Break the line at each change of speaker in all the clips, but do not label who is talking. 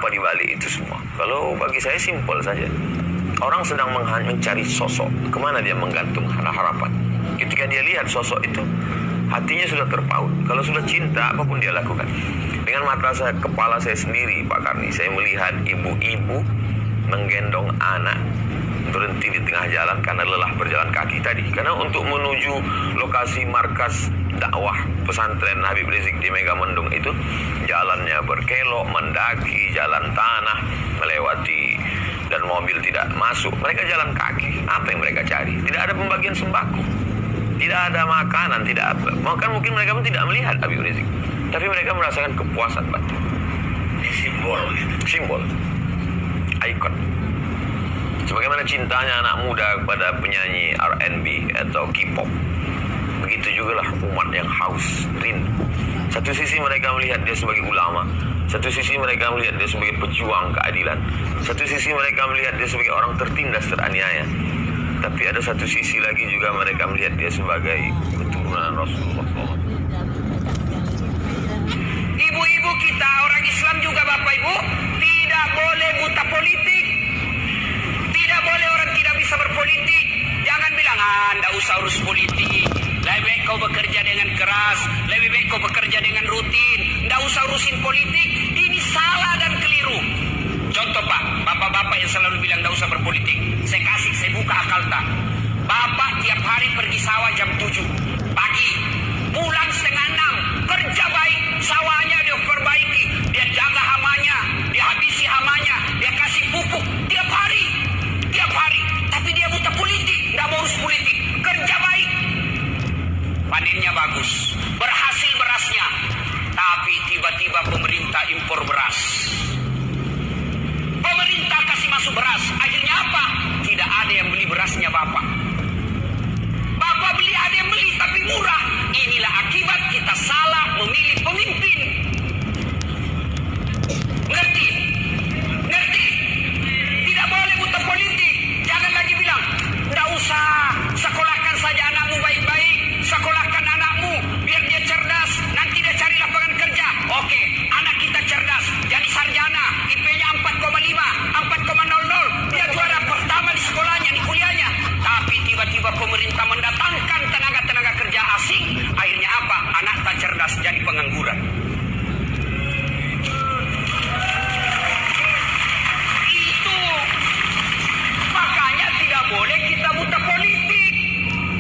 Apa di balik itu semua? Kalau bagi saya simpel saja. Orang sedang mencari sosok, kemana dia menggantung harapan. Ketika dia lihat sosok itu, hatinya sudah terpaut. Kalau sudah cinta, apapun dia lakukan. Dengan mata saya, kepala saya sendiri, Pak Karni, saya melihat ibu-ibu menggendong anak berhenti di tengah jalan karena lelah berjalan kaki tadi. Karena untuk menuju lokasi markas dakwah pesantren Habib Rizik di Megamendung itu, jalannya berkelok, mendaki, jalan tanah, melewati, dan mobil tidak masuk. Mereka jalan kaki. Apa yang mereka cari? Tidak ada pembagian sembako, tidak ada makanan, tidak apa. Mungkin mereka pun tidak melihat Habib Rizik, tapi mereka merasakan kepuasan batin. Simbol, ikon. Sebagaimana cintanya anak muda kepada penyanyi R&B atau K-pop, begitu juga lah umat yang haus, rindu. Satu sisi mereka melihat dia sebagai ulama, satu sisi mereka melihat dia sebagai pejuang keadilan, satu sisi mereka melihat dia sebagai orang tertindas, teraniaya. Tapi ada satu sisi lagi juga mereka melihat dia sebagai keturunan Rasulullah SAW.
Ibu-ibu kita, orang Islam juga Bapak Ibu, tidak boleh buta politik. Tidak boleh orang tidak bisa berpolitik. Jangan bilang, Anda usah urus politik. Lebih baik kau bekerja dengan keras, lebih baik kau bekerja dengan rutin. Tidak usah urusin politik. Ini salah dan keliru. Contoh Pak, bapak-bapak yang selalu bilang tidak usah berpolitik. Saya buka akal tak. Bapak tiap hari pergi sawah jam 7 pagi, pulang setengah 6, kerja baik, sawahnya dia perbaiki, dia jaga hamanya, dia habisi hamanya, dia kasih pupuk tiap hari. Tapi dia buta politik, tidak mau urus politik, kerja baik, panennya bagus, berhasil berasnya. Tapi tiba-tiba pemerintah impor beras, pemerintah kasih masuk beras, akhirnya apa? Tidak ada yang beli berasnya Bapak beli, ada yang beli tapi murah. Inilah akibat kita salah memilih pemimpin. Ngerti? Tidak boleh buta politik. Jangan lagi bilang, tidak usah, sekolahkan saja anakmu baik-baik, sekolahkan anakmu biar dia cerdas, nanti dia cari lapangan kerja. Oke, anak kita cerdas, jadi sarjana, IP-nya 4,5, 4,00, dia juara pertama di sekolahnya, di kuliahnya. Tapi tiba-tiba pemerintah mendatangkan tenaga kerja asing, akhirnya apa? Anak tak cerdas, jadi pengangguran. Itu makanya tidak boleh kita buta politik.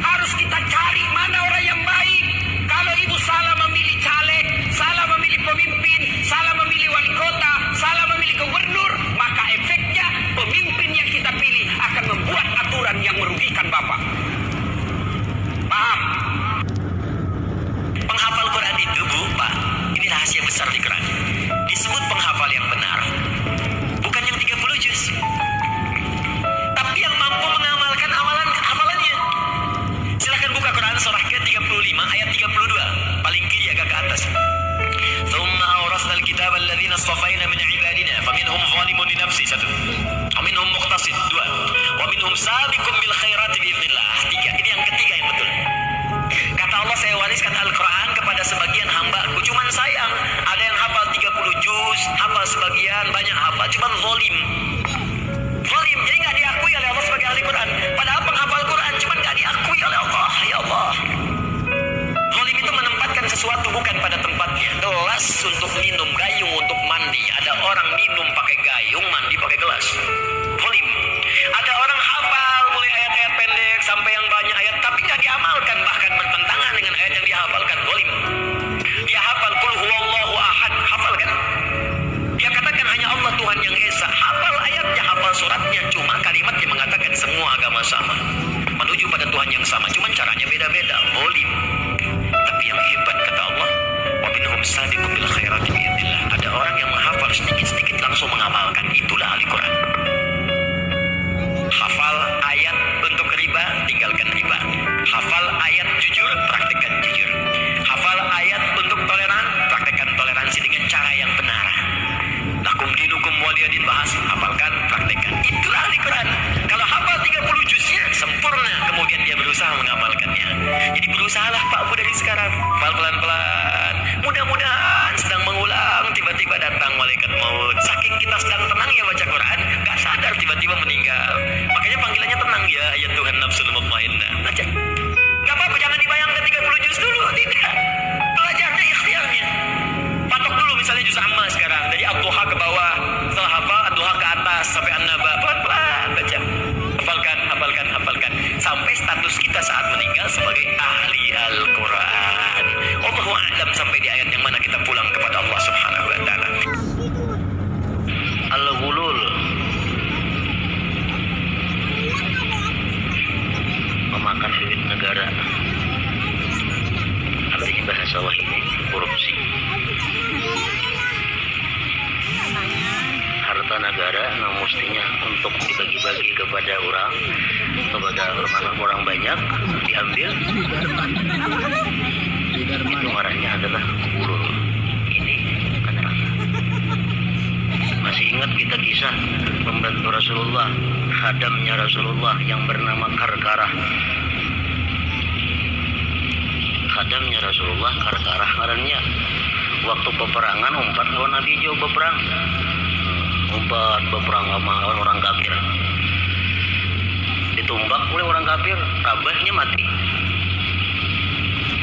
Harus kita cari mana orang yang baik. Kalau ibu salah memilih caleg, salah memilih pemimpin, salah memilih wali kota, salah memilih gubernur, maka efeknya pemimpin yang kita pilih akan membuat aturan yang merugikan Bapak. Paham?
Penghafal Quran itu, Bu, Pak, ini rahasia besar di Quran. Disebut penghafal yang benar, bukan yang 30 juz, tapi yang mampu mengamalkan hafalannya. Silakan buka Quran surah ke-35 ayat 32, paling kiri agak ke atas. Thumma awrasna al-kitaba alladhina astafaina min ibadina faminhum zalimun li nafsi, 1. Wa minhum muqtasid, 2. Wa minhum sabiqun bil khairati biidznillah, 3. Ini yang ketiga yang betul. Kata Allah, saya wariskan Al-Quran kepada sebagian hamba-Ku. Cuman sayang, ada yang hafal 30 juz, hafal sebagian, banyak hafal, cuman zalim. Jadi nggak diakui oleh Allah sebagai ahli Quran. Padahal penghafal Quran, cuman nggak diakui oleh Allah. Ya Allah. Zalim itu menempatkan sesuatu bukan pada tempatnya. Gelas untuk minum, gayung untuk mandi. Ada orang minum pakai gayung, mandi pakai gelas. Zalim. Ada orang hafal mulai ayat-ayat pendek sampai yang banyak ayat, tapi nggak diamalkan, bahkan bertentangan dengan ayat yang dihafalkan. Zalim. Dia hafal qul huwallahu ahad, hafal kan? Dia katakan hanya Allah Tuhan yang Esa, hafal ayatnya, hafal suratnya, cuma kalimatnya mengatakan semua agama sama, menuju pada Tuhan yang sama, cuma caranya beda-beda. Zalim. Tapi yang hebat kata Allah, wa minhum sabiqun bil khairati biidznillah. Ada orang yang menghafal sedikit-sedikit langsung mengamalkan. Itulah ahli Quran. Hafal ayat untuk riba, tinggalkan riba. Hafal ayat jujur, praktekkan jujur. Hafal ayat untuk toleran, praktekkan toleransi dengan cara yang benar. Lakum dinukum waliyadin, bahas, hafalkan, praktekkan. Itulah ahli Quran. Kalau hafal 30 juznya sempurna, kemudian dia berusaha mengamalkannya. Jadi berusahalah Pak Bu dari sekarang, hafal pelan-pelan. Mudah-mudahan sedang mengulang, tiba-tiba datang malaikat maut. Saking kita sedang tenang ya baca Quran, gak sadar tiba-tiba meninggal. Makanya panggilannya tenang ya, ya Tuhan nafsul mutmainnah. Baca. Gak apa-apa, jangan dibayangkan 30 juz dulu, tidak. Belajarnya ikhtiarnya. Patok dulu misalnya juz amma sekarang, dari ad-duha ke bawah, setelah hafal ad-duha ke atas sampai an-naba, pelan-pelan baca. Hafalkan sampai status kita saat meninggal sebagai ahli Al-Quran. Allahu a'lam sampai di ayat yang mana kita pulang kepada Allah Subhanahu wa taala. Al-ghulul, memakan duit negara, artinya bahasa wahidnya korupsi. Harta negara nah mestinya untuk dibagi-bagi kepada orang banyak, diambil. Itu marahnya adalah gulul. Ini adalah. Masih ingat kita kisah pembantu Rasulullah, khadamnya Rasulullah yang bernama Karkarah. Khadamnya Rasulullah Karkarah karena waktu peperangan umpat lawan Nabi jauh berperang. Umpat berperang sama orang kafir. Ditumbak oleh orang kafir, rabahnya mati.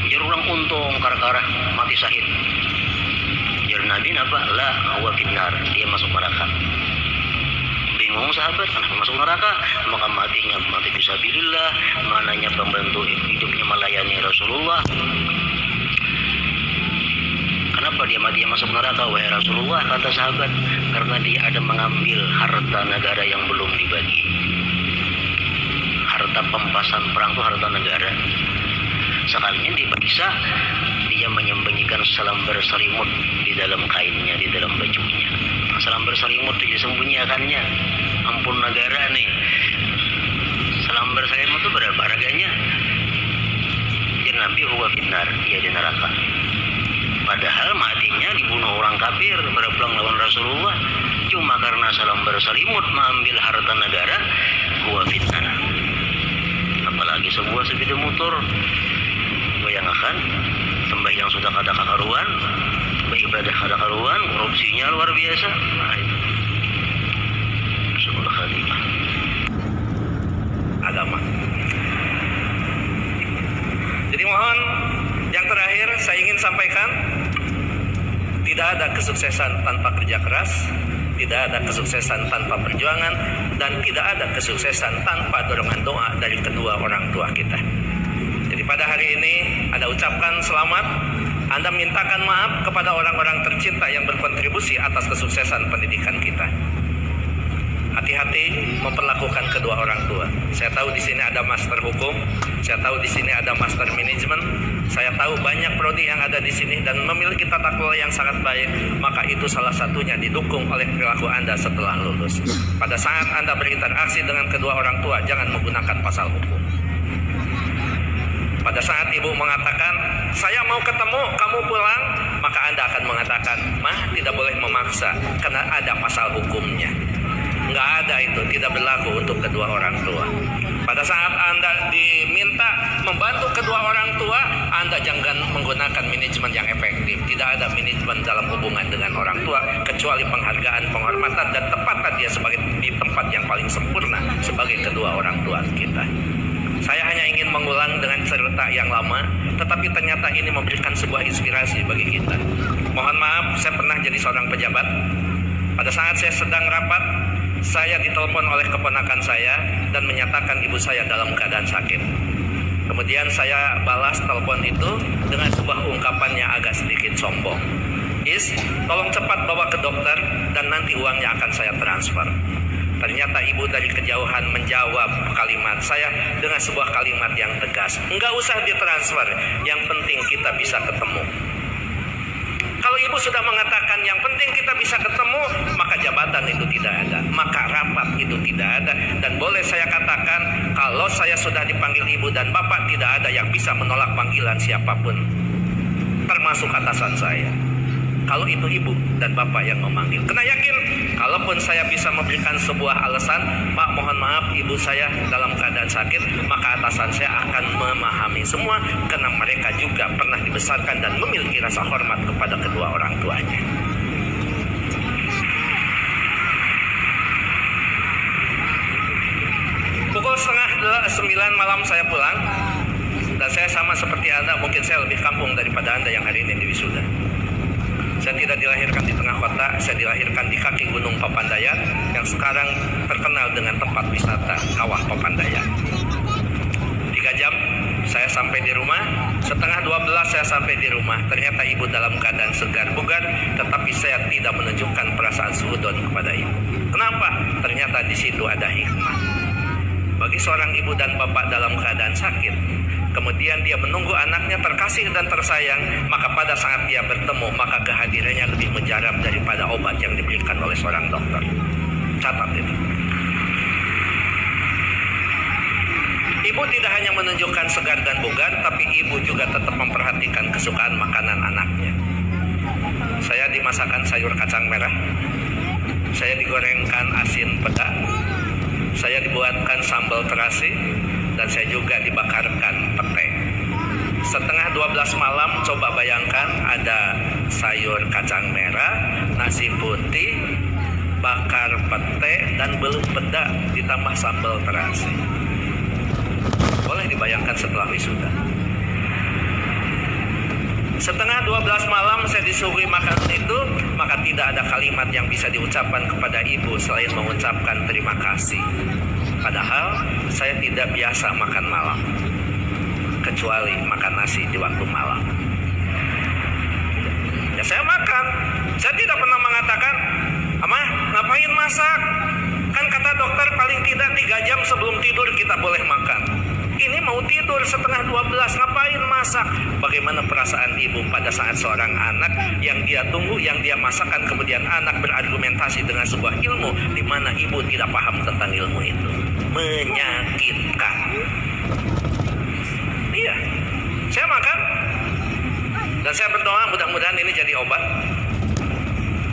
Jadi orang untung Karkarah mati syahid. Jadi Nabi napa? La huwa finnar, dia masuk neraka. Bingung sahabat, kenapa masuk neraka? Maka matinya mati fisabilillah, mananya pembantu hidupnya melayani Rasulullah. Kenapa dia mati masuk neraka wahai Rasulullah? Kata sahabat, karena dia ada mengambil harta negara yang belum dibagi. Harta pempasan perang itu harta negara. Sekalinya diperiksa, dia menyembunyikan selembar selimut di dalam kainnya, di dalam bajunya. Selembar selimut itu disembunyikannya. Ampun negara nih. Selembar selimut itu berapa harganya? Jadi Nabi huwa finnar, dia di neraka. Padahal matinya dibunuh orang kafir berperang lawan Rasulullah. Cuma karena selembar selimut mengambil harta negara, huwa finnar. Apalagi sebuah sepeda motor, bayangkan sembahyang sudah kada karuan, beribadah kada karuan, korupsinya luar biasa. Nah itu sebuah khatimah
agama. Jadi mohon yang terakhir saya ingin sampaikan, tidak ada kesuksesan tanpa kerja keras, tidak ada kesuksesan tanpa perjuangan, dan tidak ada kesuksesan tanpa dorongan doa dari kedua orang tua kita. Jadi pada hari ini Anda ucapkan selamat, Anda mintakan maaf kepada orang-orang tercinta yang berkontribusi atas kesuksesan pendidikan kita. Hati-hati memperlakukan kedua orang tua. Saya tahu di sini ada master hukum, saya tahu di sini ada master manajemen, saya tahu banyak prodi yang ada di sini dan memiliki tata kelola yang sangat baik. Maka itu salah satunya didukung oleh perilaku Anda setelah lulus. Pada saat Anda berinteraksi dengan kedua orang tua, jangan menggunakan pasal hukum. Pada saat ibu mengatakan, saya mau ketemu, kamu pulang, maka Anda akan mengatakan, mah tidak boleh memaksa, karena ada pasal hukumnya. Nggak ada itu, tidak berlaku untuk kedua orang tua. Pada saat Anda diminta membantu kedua orang tua, Anda jangan menggunakan manajemen yang efektif. Tidak ada manajemen dalam hubungan dengan orang tua, kecuali penghargaan, penghormatan, dan tempatan dia sebagai di tempat yang paling sempurna sebagai kedua orang tua kita. Saya hanya ingin mengulang dengan cerita yang lama, tetapi ternyata ini memberikan sebuah inspirasi bagi kita. Mohon maaf, saya pernah jadi seorang pejabat. Pada saat saya sedang rapat, saya ditelepon oleh keponakan saya dan menyatakan ibu saya dalam keadaan sakit. Kemudian saya balas telepon itu dengan sebuah ungkapan yang agak sedikit sombong. Tolong cepat bawa ke dokter dan nanti uangnya akan saya transfer. Ternyata ibu dari kejauhan menjawab kalimat saya dengan sebuah kalimat yang tegas. Enggak usah ditransfer, yang penting kita bisa ketemu. Kalau ibu sudah mengatakan yang penting kita bisa ketemu, maka jabatan itu tidak ada, maka rapat itu tidak ada. Dan boleh saya katakan, kalau saya sudah dipanggil ibu dan bapak, tidak ada yang bisa menolak panggilan siapapun, termasuk atasan saya. Kalau itu ibu dan bapak yang memanggil, kena yakin, kalaupun saya bisa memberikan sebuah alasan, Pak mohon maaf ibu saya dalam keadaan sakit, maka atasan saya akan memahami semua, karena mereka juga pernah dibesarkan dan memiliki rasa hormat kepada kedua orang tuanya.
9 malam saya pulang. Dan saya sama seperti Anda, mungkin saya lebih kampung daripada Anda yang hari ini di wisuda. Saya tidak dilahirkan di tengah kota, saya dilahirkan di kaki Gunung Papandayan yang sekarang terkenal dengan tempat wisata Kawah Papandayan. 3 jam saya sampai di rumah, setengah 12 saya sampai di rumah. Ternyata ibu dalam keadaan segar bugar, tetapi saya tidak menunjukkan perasaan suudon kepada ibu. Kenapa? Ternyata di situ ada hikmah. Bagi seorang ibu dan bapak dalam keadaan sakit, kemudian dia menunggu anaknya terkasih dan tersayang, maka pada saat dia bertemu, maka kehadirannya lebih menjarab daripada obat yang diberikan oleh seorang dokter. Catat itu. Ibu tidak hanya menunjukkan segar dan bugar, tapi ibu juga tetap memperhatikan kesukaan makanan anaknya. Saya dimasakkan sayur kacang merah, saya digorengkan asin peda, saya dibuatkan sambal terasi, dan saya juga dibakarkan pete. Setengah 12 malam, coba bayangkan ada sayur kacang merah, nasi putih, bakar pete, dan belum peda ditambah sambal terasi. Boleh dibayangkan setelah wisuda. Setengah 12 malam saya disuguhi makanan itu, maka tidak ada kalimat yang bisa diucapkan kepada ibu selain mengucapkan terima kasih. Padahal saya tidak biasa makan malam, kecuali makan nasi di waktu malam. Ya saya makan, saya tidak pernah mengatakan, "Amah, ngapain masak? Kan kata dokter paling tidak 3 jam sebelum tidur kita boleh makan." Ini mau tidur setengah 12, ngapain masak? Bagaimana perasaan ibu pada saat seorang anak yang dia tunggu, yang dia masakan, kemudian anak berargumentasi dengan sebuah ilmu di mana ibu tidak paham tentang ilmu itu? Menyakitkan. Iya, saya makan dan saya berdoa mudah-mudahan ini jadi obat.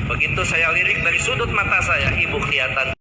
Begitu saya lirik dari sudut mata saya, ibu kelihatan